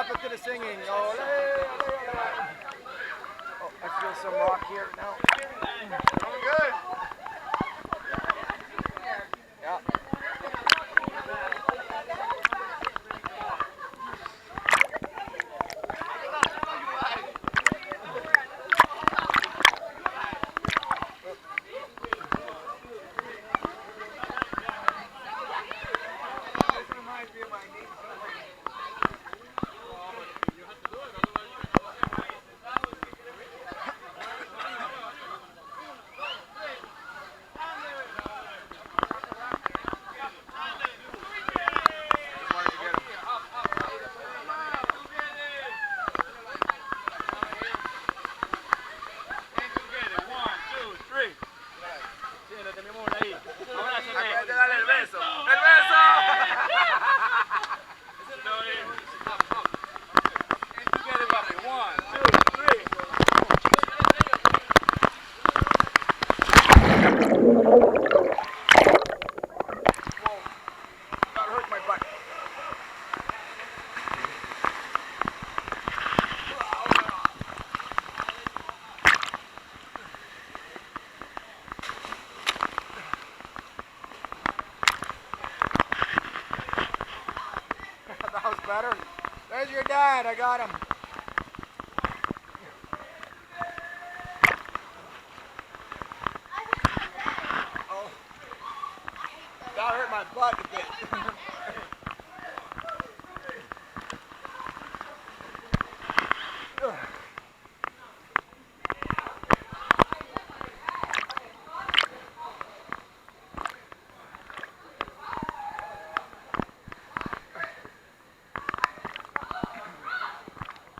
drop it to the singing. Ole, ole, ole. Oh, I feel some rock here now. Doing good. Yeah. Dale el beso. ¡El beso! That hurt my butt. That was better. There's your dad. I got him. Oh, that hurt my butt a bit. Ugh.